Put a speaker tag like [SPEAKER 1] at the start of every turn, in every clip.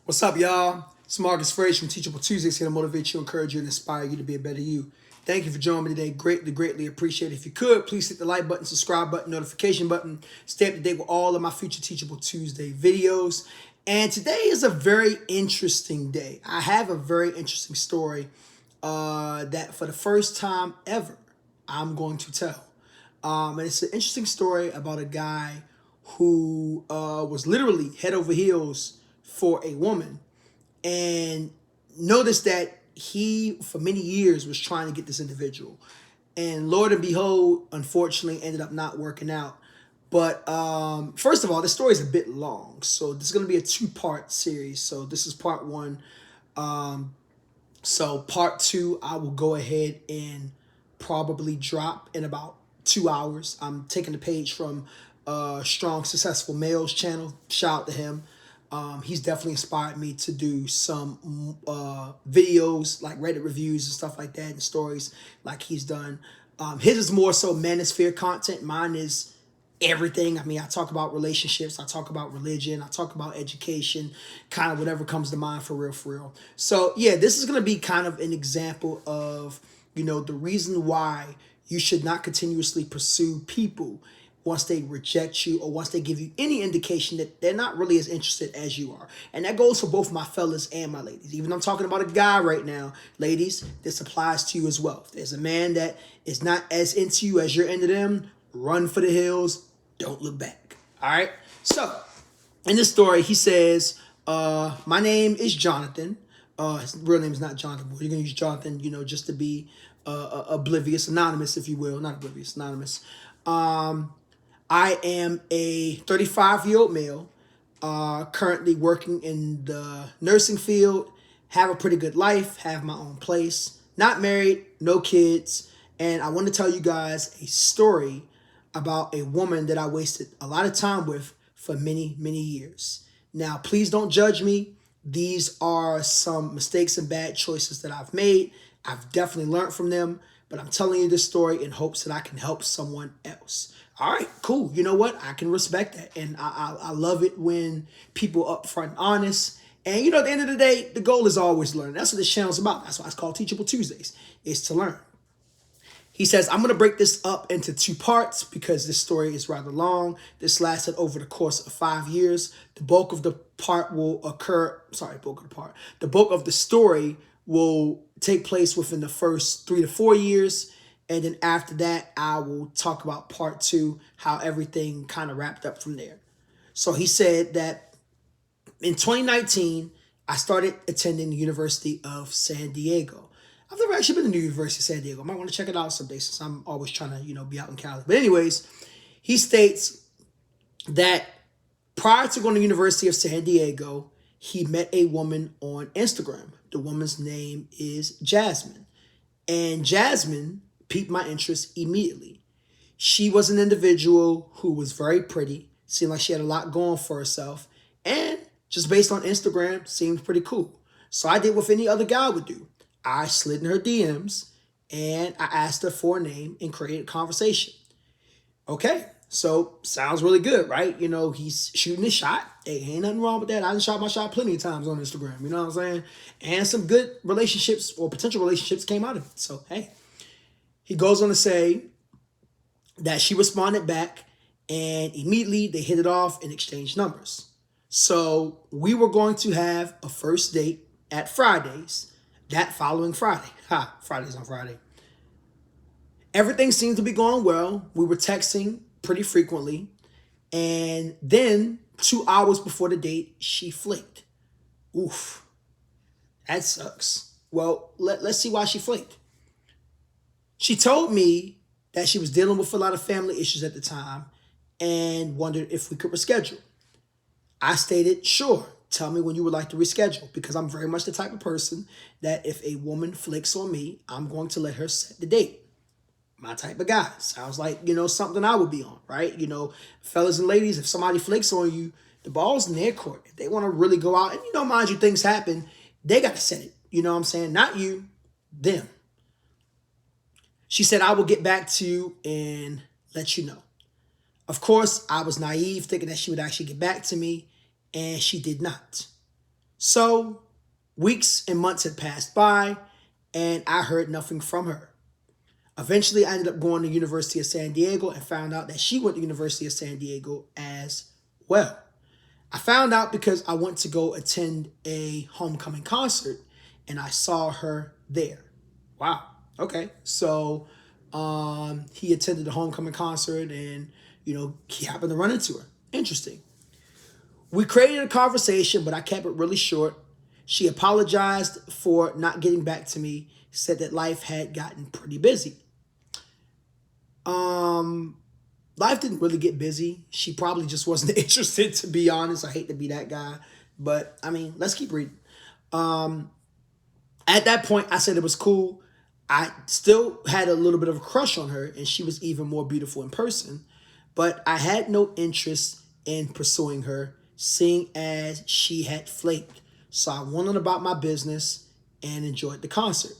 [SPEAKER 1] What's up, y'all? It's Marcus Frazier from Teachable Tuesdays here to motivate you, encourage you, and inspire you to be a better you. Thank you for joining me today. Greatly appreciate it. If you could, please hit the like button, subscribe button, notification button. Stay up to date with all of my future Teachable Tuesday videos. And today is a very interesting day. I have a very interesting story that for the first time ever, I'm going to tell. And it's an interesting story about a guy who was literally head over heels for a woman, and noticed that he, for many years, was trying to get this individual. And Lord and behold, unfortunately, ended up not working out. But first of all, the story is a bit long. So this is going to be a two-part series. So this is part one. So part two, I will go ahead and probably drop in about 2 hours. I'm taking the page from Strong Successful Males channel. Shout out to him. He's definitely inspired me to do some videos like Reddit reviews and stuff like that and stories like he's done. His is more so manosphere content. Mine is everything. I mean, I talk about relationships, I talk about religion, I talk about education, kind of whatever comes to mind for real, for real. So yeah, this is going to be kind of an example of, the reason why you should not continuously pursue people once they reject you or once they give you any indication that they're not really as interested as you are. And that goes for both my fellas and my ladies. Even though I'm talking about a guy right now, ladies, this applies to you as well. If there's a man that is not as into you as you're into them, run for the hills. Don't look back. All right? So, in this story, he says, my name is Jonathan. His real name is not Jonathan, but you're going to use Jonathan, just to be oblivious, anonymous, if you will. Not oblivious, anonymous. I am a 35-year-old male, currently working in the nursing field, have a pretty good life, have my own place, not married, no kids, and I want to tell you guys a story about a woman that I wasted a lot of time with for many, many years. Now, please don't judge me. These are some mistakes and bad choices that I've made. I've definitely learned from them, but I'm telling you this story in hopes that I can help someone else. All right, cool. You know what? I can respect that. And I love it when people upfront and honest. And, at the end of the day, the goal is always learn. That's what this channel's about. That's why it's called Teachable Tuesdays, is to learn. He says, I'm going to break this up into two parts because this story is rather long. This lasted over the course of 5 years. The bulk of the part will occur. The bulk of the story will take place within the first 3 to 4 years. And then after that, I will talk about part two, how everything kind of wrapped up from there. So he said that in 2019, I started attending the University of San Diego. I've never actually been to the University of San Diego. I might want to check it out someday since I'm always trying to, be out in Cali. But anyways, he states that prior to going to the University of San Diego, he met a woman on Instagram. The woman's name is Jasmine. And Jasmine piqued my interest immediately. She was an individual who was very pretty, seemed like she had a lot going for herself, and just based on Instagram, seemed pretty cool. So I did what any other guy would do. I slid in her DMs and I asked her for a name and created a conversation. Okay, so sounds really good, right? He's shooting his shot. Hey, ain't nothing wrong with that. I done shot my shot plenty of times on Instagram, you know what I'm saying? And some good relationships or potential relationships came out of it. So, hey. He goes on to say that she responded back and immediately they hit it off and exchanged numbers. So we were going to have a first date at Fridays that following Friday. Fridays on Friday. Everything seemed to be going well. We were texting pretty frequently. And then 2 hours before the date, she flaked. Oof. That sucks. Well, let's see why she flaked. She told me that she was dealing with a lot of family issues at the time and wondered if we could reschedule. I stated, sure, tell me when you would like to reschedule, because I'm very much the type of person that if a woman flicks on me, I'm going to let her set the date. My type of guy. Sounds like, something I would be on, right? Fellas and ladies, if somebody flicks on you, the ball's in their court. If they want to really go out, and mind you, things happen, they got to set it. You know what I'm saying? Not you, them. She said, I will get back to you and let you know. Of course, I was naive, thinking that she would actually get back to me, and she did not. So weeks and months had passed by, and I heard nothing from her. Eventually, I ended up going to University of San Diego and found out that she went to University of San Diego as well. I found out because I went to go attend a homecoming concert and I saw her there. Wow. Okay. So he attended the homecoming concert and, he happened to run into her. Interesting. We created a conversation, but I kept it really short. She apologized for not getting back to me, said that life had gotten pretty busy. Um, Life didn't really get busy. She probably just wasn't interested, to be honest. I hate to be that guy, but I mean, let's keep reading. Um, at that point, I said it was cool. I still had a little bit of a crush on her, and she was even more beautiful in person. But I had no interest in pursuing her, seeing as she had flaked. So I went on about my business and enjoyed the concert.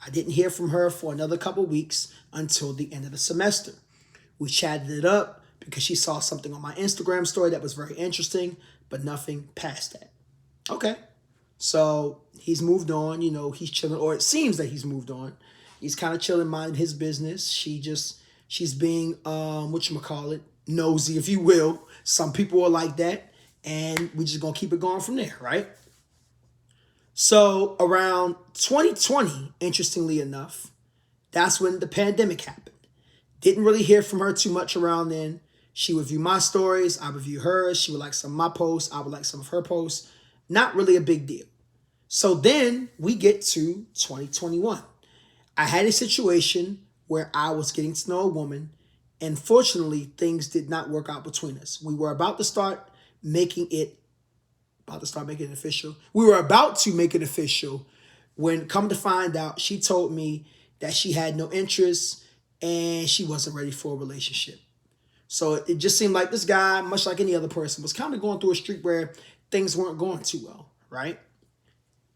[SPEAKER 1] I didn't hear from her for another couple weeks until the end of the semester. We chatted it up because she saw something on my Instagram story that was very interesting, but nothing past that. Okay. So he's moved on, he's chilling, or it seems that he's moved on. He's kind of chilling, minding his business. She's being, whatchamacallit, nosy, if you will. Some people are like that, and we just gonna keep it going from there, right? So around 2020, interestingly enough, that's when the pandemic happened. Didn't really hear from her too much around then. She would view my stories, I would view hers. She would like some of my posts, I would like some of her posts. Not really a big deal. So then we get to 2021. I had a situation where I was getting to know a woman, and fortunately, things did not work out between us. We were about to start making it official. We were about to make it official when, come to find out, she told me that she had no interest and she wasn't ready for a relationship. So it just seemed like this guy, much like any other person, was kind of going through a streak where things weren't going too well, right?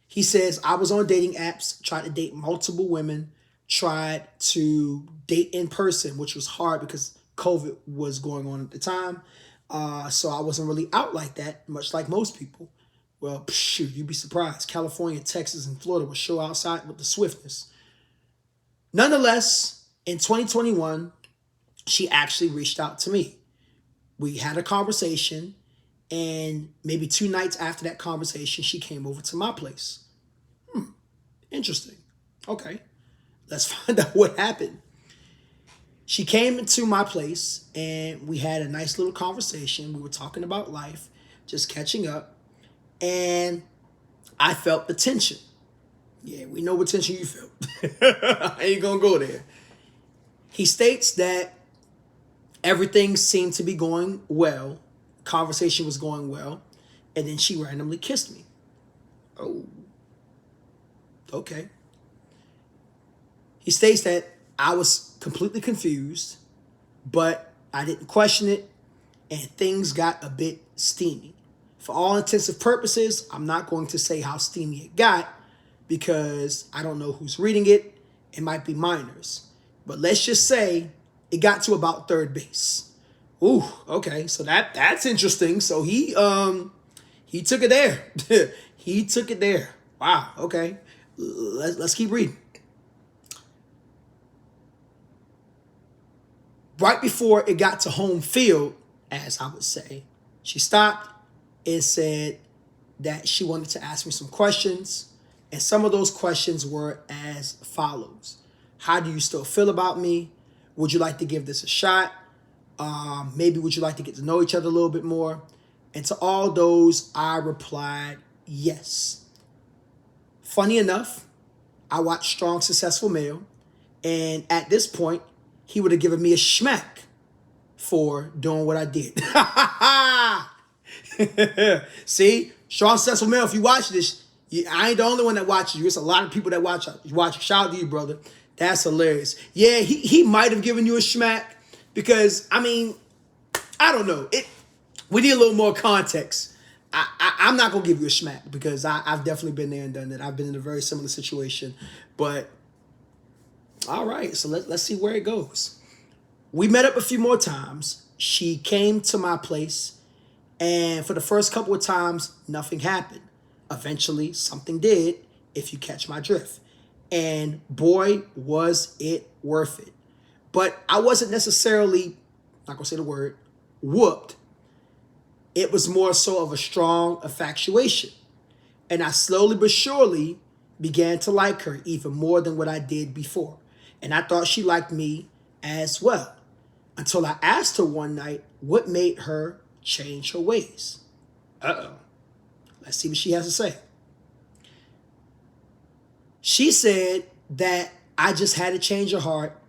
[SPEAKER 1] He says, I was on dating apps, tried to date multiple women, tried to date in person, which was hard because COVID was going on at the time. So I wasn't really out like that, much like most people. Well, shoot, you'd be surprised. California, Texas, and Florida will show outside with the swiftness. Nonetheless, in 2021, she actually reached out to me. We had a conversation, and maybe 2 nights after that conversation, she came over to my place. Interesting. Okay, let's find out what happened. She came into my place, and we had a nice little conversation. We were talking about life, just catching up, and I felt the tension. Yeah, we know what tension you felt. I ain't gonna go there. He states that everything seemed to be going well. Conversation was going well. And then she randomly kissed me. Oh, okay. He states that I was completely confused, but I didn't question it, and things got a bit steamy. For all intents and purposes, I'm not going to say how steamy it got because I don't know who's reading it. It might be minors. But let's just say it got to about third base. Ooh, okay. So that's interesting. So he took it there. He took it there. Wow, okay. Let's keep reading. Right before it got to home field, as I would say, she stopped and said that she wanted to ask me some questions. And some of those questions were as follows. How do you still feel about me? Would you like to give this a shot? Maybe would you like to get to know each other a little bit more? And to all those, I replied, yes. Funny enough, I watched Strong, Successful Male. And at this point, he would have given me a schmack for doing what I did. See, Strong, Successful Male, if you watch this, I ain't the only one that watches you. It's a lot of people that watch you. Shout out to you, brother. That's hilarious. Yeah, he might have given you a schmack because, I mean, I don't know. We need a little more context. I'm not going to give you a schmack because I've definitely been there and done that. I've been in a very similar situation. But, all right, so let's see where it goes. We met up a few more times. She came to my place, and for the first couple of times, nothing happened. Eventually, something did, if you catch my drift. And boy, was it worth it. But I wasn't necessarily, not going to say the word, whooped. It was more so of a strong infatuation. And I slowly but surely began to like her even more than what I did before. And I thought she liked me as well. Until I asked her one night what made her change her ways. Uh-oh. Let's see what she has to say. She said that I just had to change her heart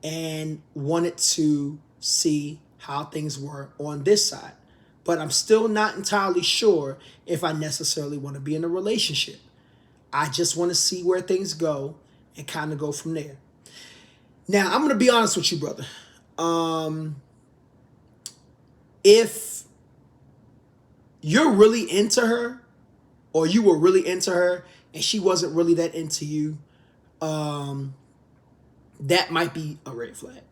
[SPEAKER 1] and wanted to see how things were on this side. But I'm still not entirely sure if I necessarily want to be in a relationship. I just want to see where things go and kind of go from there. Now, I'm going to be honest with you, brother. If you're really into her, or you were really into her and she wasn't really that into you, that might be a red flag.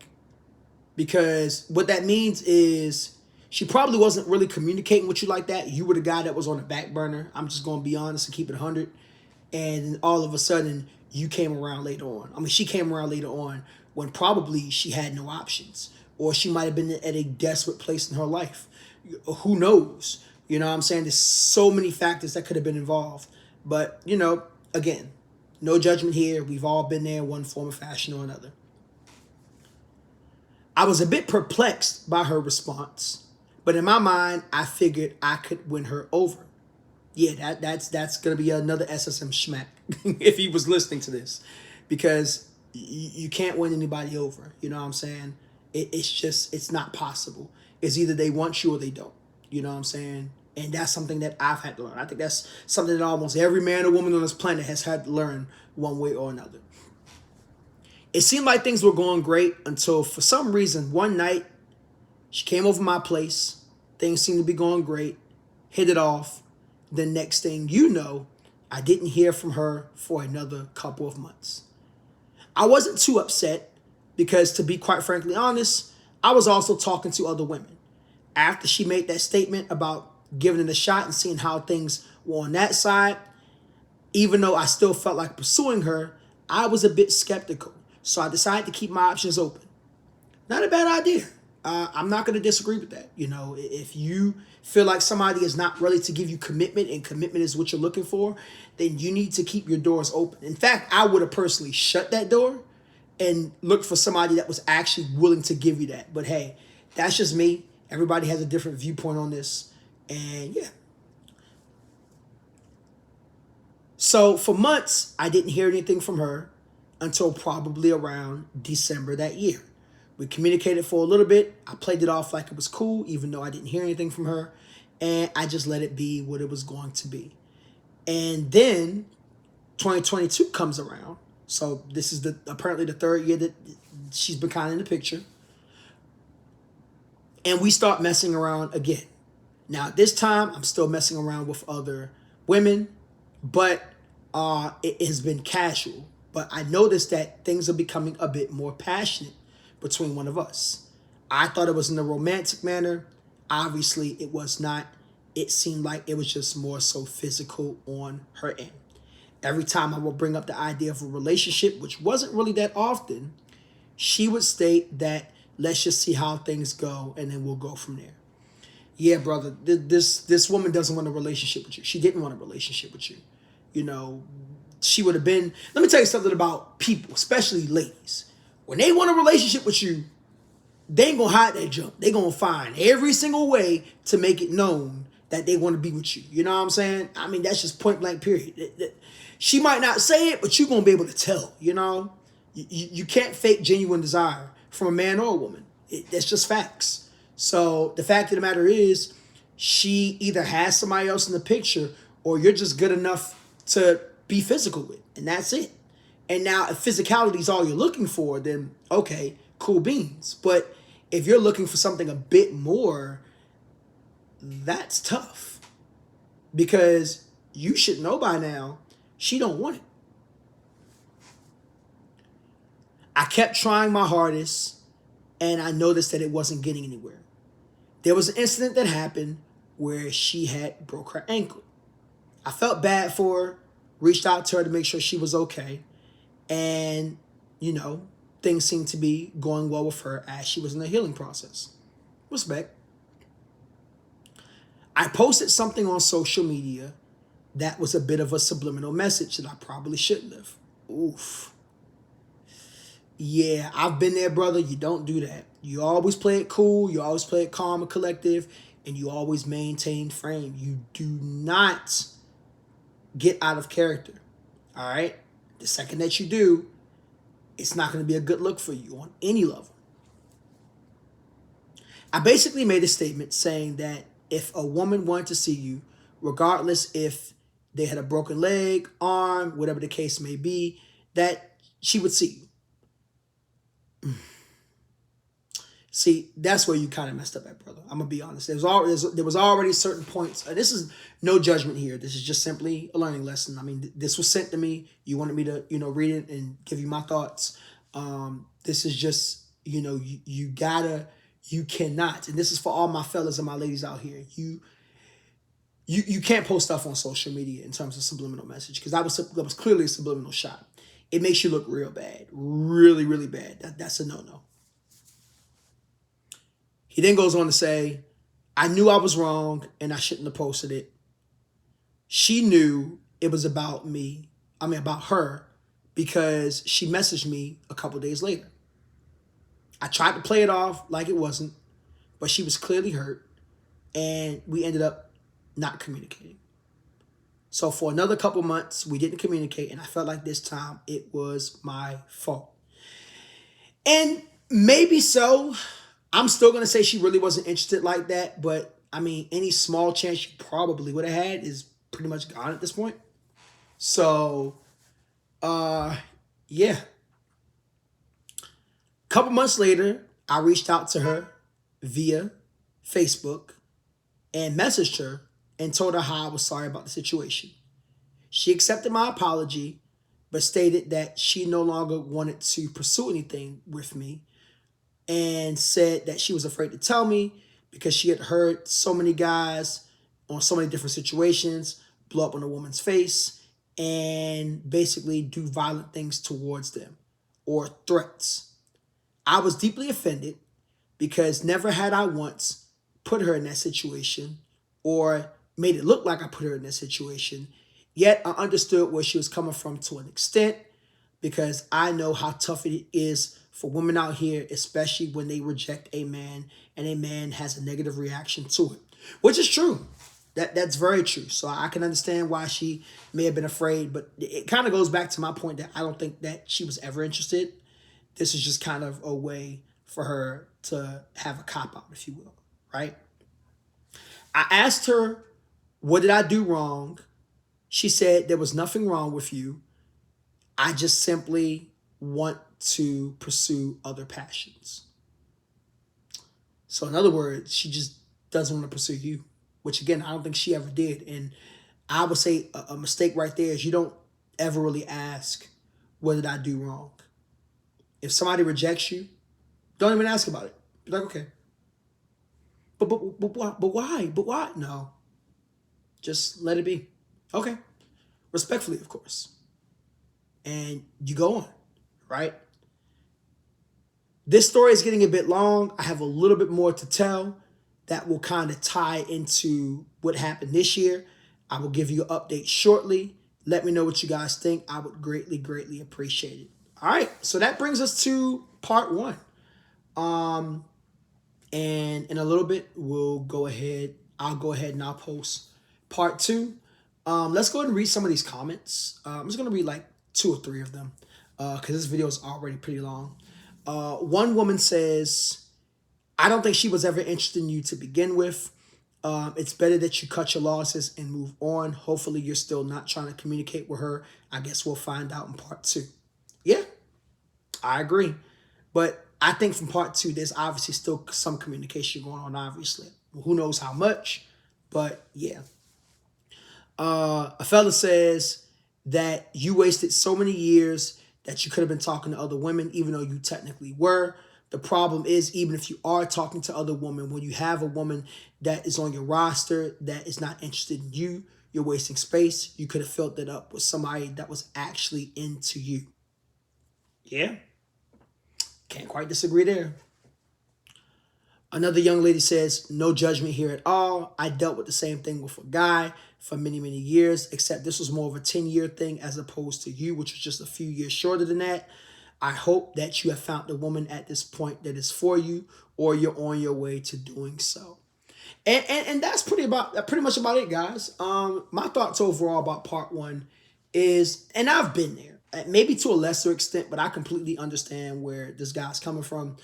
[SPEAKER 1] Because what that means is she probably wasn't really communicating with you like that. You were the guy that was on the back burner. I'm just going to be honest and keep it 100. And all of a sudden, you came around later on. I mean, she came around later on when probably she had no options. Or she might have been at a desperate place in her life. Who knows? You know what I'm saying? There's so many factors that could have been involved. But, you know, again, no judgment here. We've all been there in one form or fashion or another. I was a bit perplexed by her response. But in my mind, I figured I could win her over. Yeah, that's going to be another SSM schmack if he was listening to this. Because you can't win anybody over. You know what I'm saying? It's not possible. It's either they want you or they don't. You know what I'm saying? And that's something that I've had to learn. I think that's something that almost every man or woman on this planet has had to learn one way or another. It seemed like things were going great until for some reason one night she came over my place. Things seemed to be going great. Hit it off. The next thing you know, I didn't hear from her for another couple of months. I wasn't too upset because, to be quite frankly honest, I was also talking to other women. After she made that statement about giving it a shot and seeing how things were on that side, even though I still felt like pursuing her, I was a bit skeptical. So I decided to keep my options open. Not a bad idea. I'm not going to disagree with that. You know, if you feel like somebody is not ready to give you commitment and commitment is what you're looking for, then you need to keep your doors open. In fact, I would have personally shut that door and looked for somebody that was actually willing to give you that. But hey, that's just me. Everybody has a different viewpoint on this. And yeah. So for months, I didn't hear anything from her until probably around December that year. We communicated for a little bit. I played it off like it was cool, even though I didn't hear anything from her. And I just let it be what it was going to be. And then 2022 comes around. So this is apparently the third year that she's been kind of in the picture. And we start messing around again. Now, this time, I'm still messing around with other women. But it has been casual. But I noticed that things are becoming a bit more passionate between one of us. I thought it was in a romantic manner. Obviously, it was not. It seemed like it was just more so physical on her end. Every time I would bring up the idea of a relationship, which wasn't really that often, she would state that let's just see how things go and then we'll go from there. Yeah, brother, this woman doesn't want a relationship with you. She didn't want a relationship with you. You know, she would have been... Let me tell you something about people, especially ladies. When they want a relationship with you, they ain't going to hide that junk. They going to find every single way to make it known that they want to be with you. You know what I'm saying? I mean, that's just point blank period. She might not say it, but you're going to be able to tell, you know? You can't fake genuine desire from a man or a woman. That's just facts. So the fact of the matter is, she either has somebody else in the picture or you're just good enough to be physical with. And that's it. And now if physicality is all you're looking for, then okay, cool beans. But if you're looking for something a bit more, that's tough. Because you should know by now, she don't want it. I kept trying my hardest, and I noticed that it wasn't getting anywhere. There was an incident that happened where she had broke her ankle. I felt bad for her, reached out to her to make sure she was okay. And, you know, things seemed to be going well with her as she was in the healing process. Respect. I posted something on social media that was a bit of a subliminal message that I probably shouldn't have. Oof. Yeah, I've been there, brother. You don't do that. You always play it cool. You always play it calm and collective. And you always maintain frame. You do not get out of character. All right? The second that you do, it's not going to be a good look for you on any level. I basically made a statement saying that if a woman wanted to see you, regardless if they had a broken leg, arm, whatever the case may be, that she would see you. See, that's where you kind of messed up at, brother. I'm going to be honest. There was already certain points. This is no judgment here. This is just simply a learning lesson. I mean, this was sent to me. You wanted me to, read it and give you my thoughts. This is just, you cannot. And this is for all my fellas and my ladies out here. You can't post stuff on social media in terms of subliminal message, because that was clearly a subliminal shot. It makes you look real bad. Really, really bad. That's a no-no. He then goes on to say, I knew I was wrong and I shouldn't have posted it. She knew it was about her, because she messaged me a couple days later. I tried to play it off like it wasn't, but she was clearly hurt, and we ended up not communicating. So for another couple months, we didn't communicate, and I felt like this time it was my fault. And maybe so. I'm still going to say she really wasn't interested like that, but I mean, any small chance you probably would have had is pretty much gone at this point. So, yeah. A couple months later, I reached out to her via Facebook and messaged her and told her how I was sorry about the situation. She accepted my apology, but stated that she no longer wanted to pursue anything with me, and said that she was afraid to tell me because she had heard so many guys on so many different situations blow up on a woman's face and basically do violent things towards them or threats. I was deeply offended because never had I once put her in that situation or made it look like I put her in that situation. Yet I understood where she was coming from to an extent, because I know how tough it is for women out here, especially when they reject a man and a man has a negative reaction to it, which is true. That's very true. So I can understand why she may have been afraid, but it kind of goes back to my point that I don't think that she was ever interested. This is just kind of a way for her to have a cop-out, if you will, right? I asked her, what did I do wrong? She said, there was nothing wrong with you. I just simply want to pursue other passions. So in other words, she just doesn't want to pursue you, which again, I don't think she ever did. And I would say a mistake right there is you don't ever really ask, what did I do wrong? If somebody rejects you, don't even ask about it. Be like, okay. But why? But why? No. Just let it be. Okay. Respectfully, of course. And you go on, right? This story is getting a bit long. I have a little bit more to tell that will kind of tie into what happened this year. I will give you an update shortly. Let me know what you guys think. I would greatly, greatly appreciate it. All right, so that brings us to part one. And in a little bit, I'll go ahead and I'll post part two. Let's go ahead and read some of these comments. I'm just going to read like 2 or 3 of them because this video is already pretty long. One woman says, I don't think she was ever interested in you to begin with. It's better that you cut your losses and move on. Hopefully you're still not trying to communicate with her. I guess we'll find out in part 2. Yeah, I agree. But I think from part 2, there's obviously still some communication going on, obviously. Who knows how much, but yeah. A fella says that you wasted so many years that you could have been talking to other women, even though you technically were. The problem is, even if you are talking to other women, when you have a woman that is on your roster that is not interested in you, You're wasting space. You could have filled it up with somebody that was actually into you. Yeah, can't quite disagree there. Another young lady says, no judgment here at all. I dealt with the same thing with a guy for many, many years, except this was more of a 10-year thing as opposed to you, which was just a few years shorter than that. I hope that you have found the woman at this point that is for you, or you're on your way to doing so. And that's pretty much about it, guys. My thoughts overall about part one is, and I've been there, maybe to a lesser extent, but I completely understand where this guy's coming from.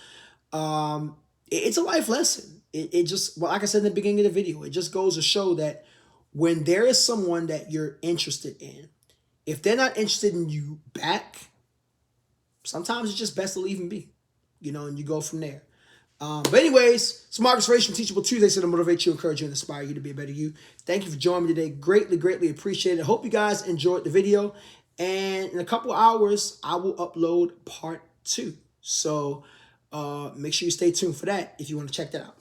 [SPEAKER 1] It's a life lesson. It just, well, like I said in the beginning of the video, it just goes to show that when there is someone that you're interested in, if they're not interested in you back, sometimes it's just best to leave them be, and you go from there. But anyways, it's Marcus Rage from Teachable Tuesdays to motivate you, encourage you, and inspire you to be a better you. Thank you for joining me today. Greatly, greatly appreciate it. Hope you guys enjoyed the video. And in a couple hours, I will upload part 2. So make sure you stay tuned for that if you want to check that out.